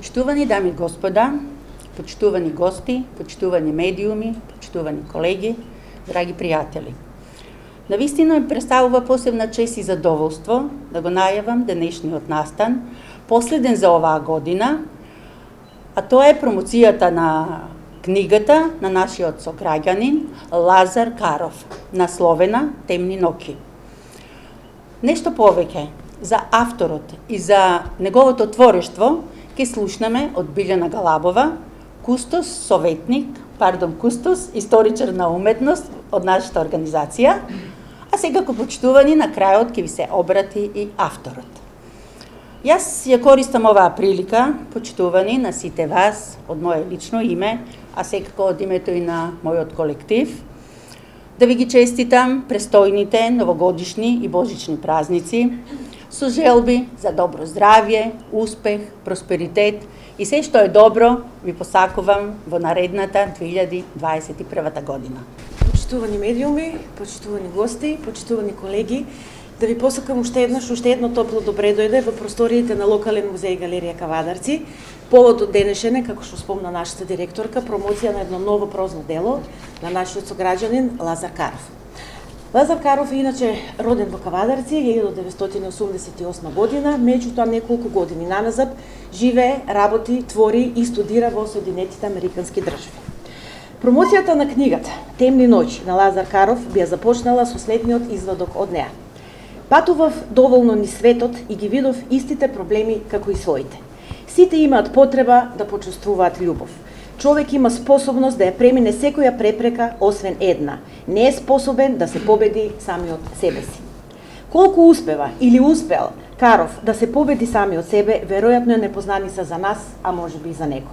Почитувани дами и господа, почитувани гости, почитувани медиуми, почитувани колеги, драги пријатели. Навистина ми представува посебна чест и задоволство да го најавам денешниот настан, последен за оваа година, а тоа е промоцијата на книгата на нашиот сограѓанин Лазар Каров, насловена Темни ноќи. Нешто повеќе за авторот и за неговото творештво ќе слушнеме од Билјана Галабова, кустос, историчар на уметност од нашата организација, а секако почитувани на крајот ќе ви се обрати и авторот. Јас ја користам оваа прилика, почитувани на сите вас, од моје лично име, а секако од името и на мојот колектив, да ви ги честитам престојните новогодишни и божични празници, со желби за добро здравје, успех, просперитет и се што е добро ви посакувам во наредната 2021 година. Почитувани медиуми, почитувани гости, почитувани колеги, да ви посакам уште едно топло добре дојде во просториите на локален музеј Галерија Кавадарци. Поводот денешен е, како што спомна нашата директорка, промоција на едно ново прозно дело на нашиот сограѓанин Лазар Каров. Лазар Каров е иначе роден во Кавадарци 1988 година, меѓутоа неколку години наназад живее, работи, твори и студира во Соединетите Американски држави. Промоцијата на книгата Темни ноќи на Лазар Каров би ја започнала со следниот извадок од неа. Патував доволно низ светот и ги видов истите проблеми како и своите. Сите имаат потреба да почувствуваат љубов. Човек има способност да ја премине секоја препрека, освен една. Не е способен да се победи самиот себе си. Колку успева или успел Каров да се победи самиот себе, веројатно е непознаница за нас, а можеби и за него.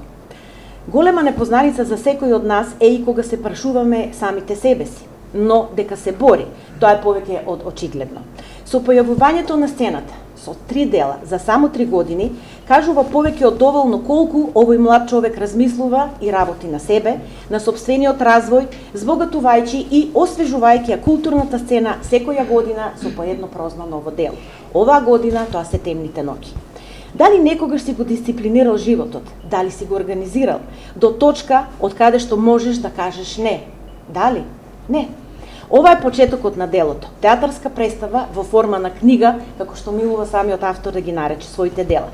Голема непознаница за секој од нас е и кога се прашуваме самите себе си, но дека се бори, тоа е повеќе од очигледно. Со појавувањето на сцената, со 3 дела за само 3 години, кажува повеќе од доволно колку овој млад човек размислува и работи на себе, на сопствениот развој, збогатувајќи и освежувајќи ја културната сцена секоја година со по едно прозно ново дело. Оваа година тоа се Темните ноќи. Дали некогаш си го дисциплинирал животот? Дали си го организирал до точка од каде што можеш да кажеш не? Дали? Не. Ова е почетокот на делото. Театарска представа во форма на книга, како што милува самиот автор да ги нарече своите дела.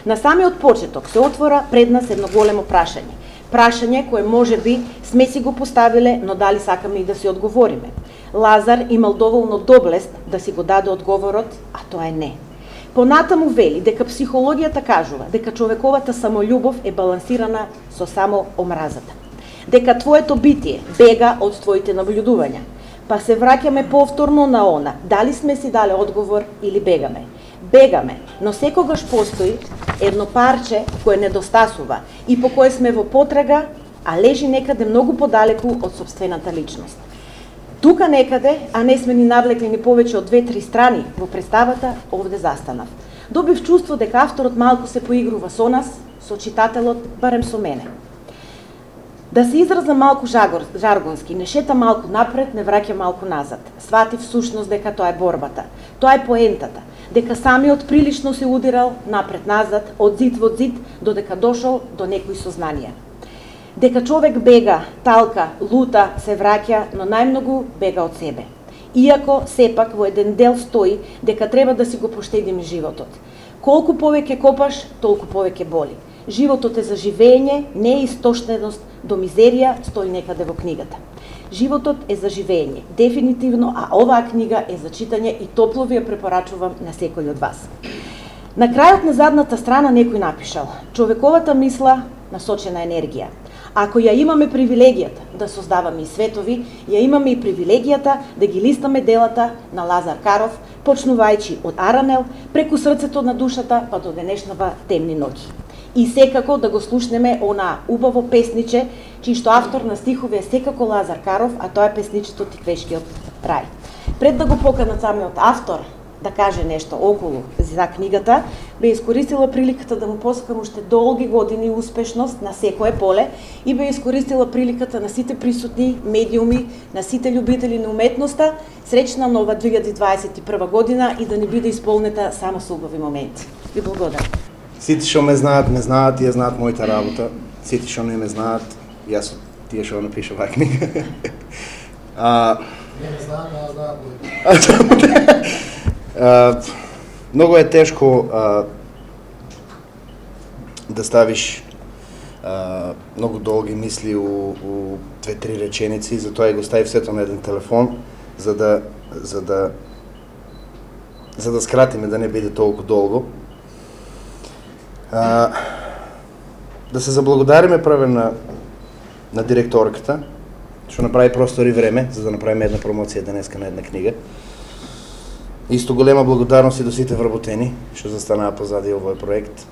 На самиот почеток се отвора пред нас едно големо прашање. Прашање кое може би сме си го поставиле, но дали сакаме и да си одговориме. Лазар имал доволно доблест да си го даде одговорот, а тоа е не. Понатаму вели дека психологијата кажува дека човековата самољубов е балансирана со само омразата. Дека твоето битие бега од твоите наблюдувања. Па се враќаме повторно на она, дали сме си дале одговор или бегаме. Бегаме, но секогаш постои едно парче кое недостасува и по кое сме во потрага, а лежи некаде многу подалеку од сопствената личност. Тука некаде, а не сме ни навлекли ни повеќе од 2-3 страни во представата, овде застанав. Добив чувство дека авторот малку се поигрува со нас, со читателот, барем со мене. Да се изразам малку жаргонски, не шета малку напред, не враќа малку назад. Сватив всушност дека тоа е борбата. Тоа е поентата. Дека самиот прилично се удирал напред-назад, од зид во зид, додека дошол до некои сознанија. Дека човек бега, талка, лута, се враќа, но најмногу бега од себе. Иако сепак во еден дел стои дека треба да си го поштедиме животот. Колку повеќе копаш, толку повеќе боли. Животот е за живење, не е истоштеност до мизерија, стои некаде во книгата. Животот е за живење, дефинитивно, а оваа книга е за читање и топло ви ја препорачувам на секој од вас. На крајот на задната страна некој напишал: човековата мисла насочена енергија. Ако ја имаме привилегијата да создаваме и светови, ја имаме и привилегијата да ги листаме делата на Лазар Каров, почнувајќи од Аранел, преку срцето на душата, па до денешнава Темни ноќи. И секако да го слушнеме она убаво песниче, чиј што автор на стихови е секако Лазар Каров, а тоа е песничето Тиквешкиот рај. Пред да го поканат самиот автор да каже нешто околу за книгата, бе искористила приликата да му посакам уште долги години успешност на секое поле и бе искористила приликата на сите присутни медиуми, на сите љубители на уметноста, среќна нова 2021 година и да ни биде исполнета само со убави моменти. Ви благодарам. Сите што ме знаат, тие знаат мојата работа. Сите што не ме знаат, јас од тие што напиша оваа книга. Не знаат, а знаат. Многу е тешко да ставиш многу долги мисли у 2-3 реченици, затоа го ставив сето на еден телефон, за да скратиме, да не биде толку долго. Да се заблагодариме прве на директорката, што направи простор и време, за да направиме една промоција денеска на една книга. Исто голема благодарност и до сите вработени, што застанаа позади овој проект.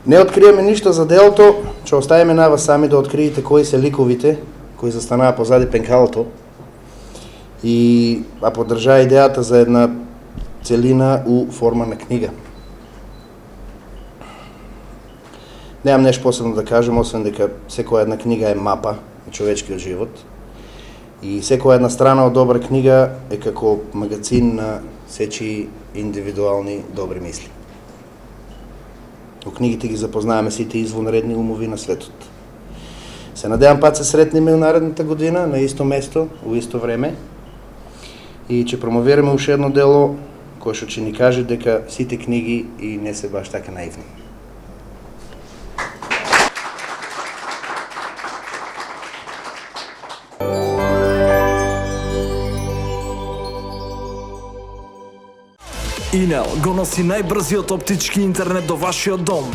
Не откриеме ништо за делото, што оставиме на вас сами да откриете кои се ликовите кои застанаа позади пенкалото и поддржаа идејата за една целина у форма на книга. Немам нешто посебно да кажем, освен дека секоја една книга е мапа на човечкиот живот и секоја една страна од добра книга е како магазин на сечи индивидуални добри мисли. Во книгите ги запознаваме сите извонредни умови на светот. Се надевам пат се сретниме наредната година на исто место, во исто време и ќе промовираме уште едно дело кое што ќе ни каже дека сите книги и не се баш така наивни. Инел го носи најбрзиот оптички интернет до вашиот дом.